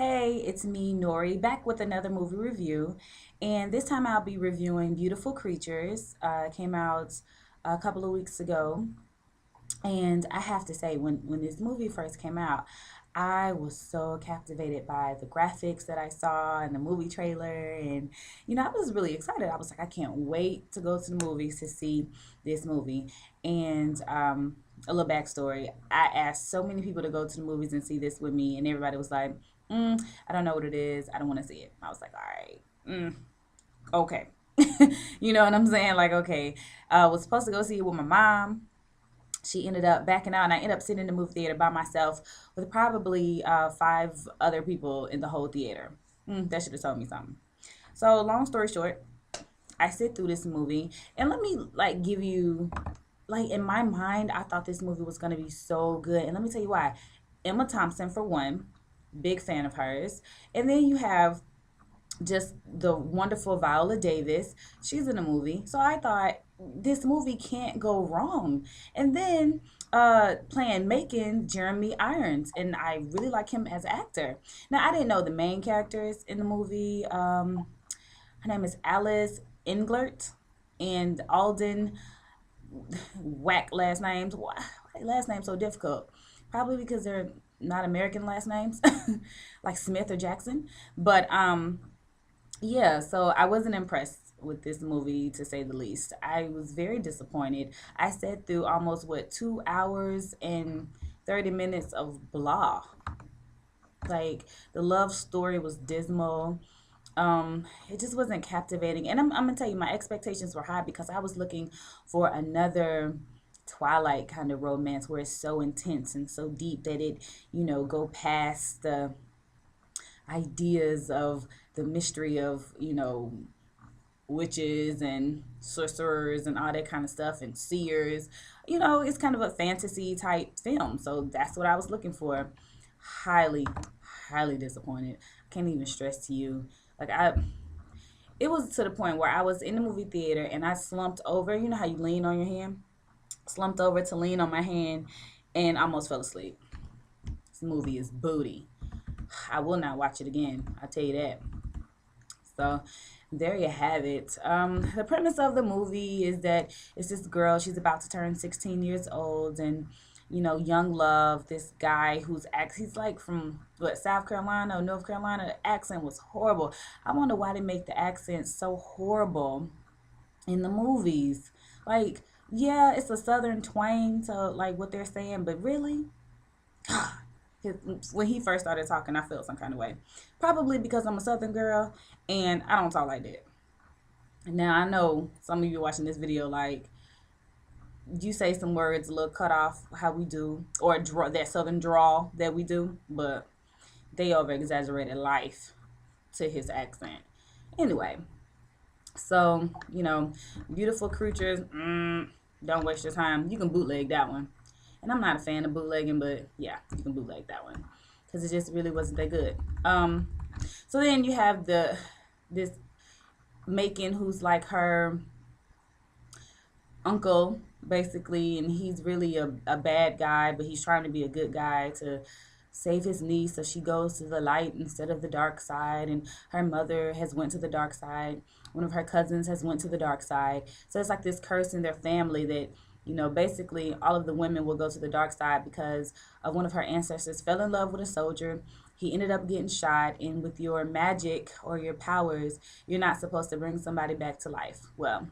Hey, it's me, Nori, back with another movie review. And this time I'll be reviewing Beautiful Creatures. It came out a couple of weeks ago. And I have to say, when this movie first came out, I was so captivated by the graphics that I saw and the movie trailer. And, I was really excited. I was like, I can't wait to go to the movies to see this movie. And a little backstory, I asked so many people to go to the movies and see this with me, and everybody was like, I don't know what it is. I don't want to see it. I was like, all right, okay. You know what I'm saying? Like, okay. I was supposed to go see it with my mom. She ended up backing out, and I ended up sitting in the movie theater by myself with probably five other people in the whole theater. That should have told me something. So, long story short, I sit through this movie, and let me like give you like in my mind, I thought this movie was gonna be so good, and let me tell you why. Emma Thompson for one, big fan of hers, and then you have just the wonderful Viola Davis. She's in the movie. So I thought this movie can't go wrong. And then playing Macon, Jeremy Irons, and I really like him as an actor. Now I didn't know the main characters in the movie. Her name is Alice Englert and Alden. Whack last names. Why last names so difficult? Probably because they're not American last names, like Smith or Jackson. But yeah, so I wasn't impressed with this movie to say the least. I was very disappointed. I sat through almost 2 hours and 30 minutes of blah. Like the love story was dismal. It just wasn't captivating. And I'm gonna tell you, my expectations were high because I was looking for another Twilight kind of romance where it's so intense and so deep that it, go past the ideas of the mystery of, witches and sorcerers and all that kind of stuff and seers. It's kind of a fantasy type film. So that's what I was looking for. Highly, highly disappointed. I can't even stress to you. Like it was to the point where I was in the movie theater and I slumped over. You know how you lean on your hand? Slumped over to lean on my hand and almost fell asleep. This movie is booty. I will not watch it again. I'll tell you that. So there you have it. The premise of the movie is that it's this girl. She's about to turn 16 years old, and young love. This guy he's like from what, South Carolina or North Carolina. The accent was horrible. I wonder why they make the accent so horrible in the movies. Like, yeah, it's a southern twang to like what they're saying, but really, when he first started talking, I felt some kind of way. Probably because I'm a Southern girl and I don't talk like that. Now I know some of you watching this video, like you say some words a little cut off how we do, or draw that Southern drawl that we do, but they over exaggerated life to his accent. Anyway, so beautiful creatures. Don't waste your time. You can bootleg that one. And I'm not a fan of bootlegging, but yeah, you can bootleg that one because it just really wasn't that good. So then you have this Macon who's like her uncle basically, and he's really a bad guy, but he's trying to be a good guy to save his niece. So she goes to the light instead of the dark side, and her mother has went to the dark side. One of her cousins has went to the dark side. So it's like this curse in their family that basically all of the women will go to the dark side because of one of her ancestors fell in love with a soldier. He ended up getting shot, and with your magic or your powers, you're not supposed to bring somebody back to life. Well,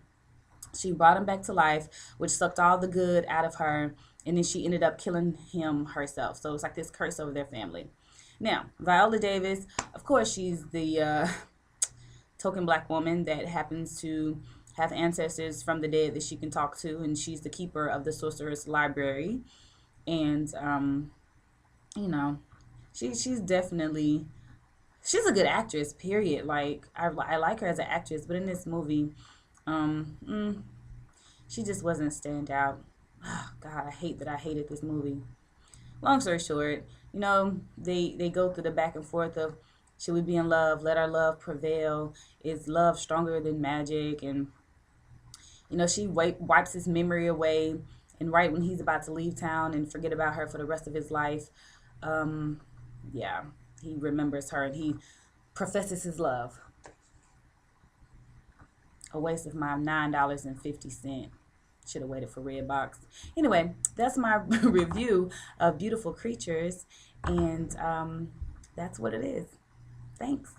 she brought him back to life, which sucked all the good out of her, and then she ended up killing him herself. So it's like this curse over their family. Now, Viola Davis, of course, she's the token black woman that happens to have ancestors from the dead that she can talk to, and she's the keeper of the sorceress library. And you know, she's definitely she's a good actress. Period. Like I like her as an actress, but in this movie, um, mm, she just wasn't stand out. Oh, God, I hate that I hated this movie. Long story short, they go through the back and forth of should we be in love? Let our love prevail. Is love stronger than magic? And she wipes his memory away, and right when he's about to leave town and forget about her for the rest of his life, um, yeah. he remembers her and he professes his love. A waste of my $9.50. Should have waited for Redbox. Anyway, that's my review of Beautiful Creatures, and that's what it is. Thanks.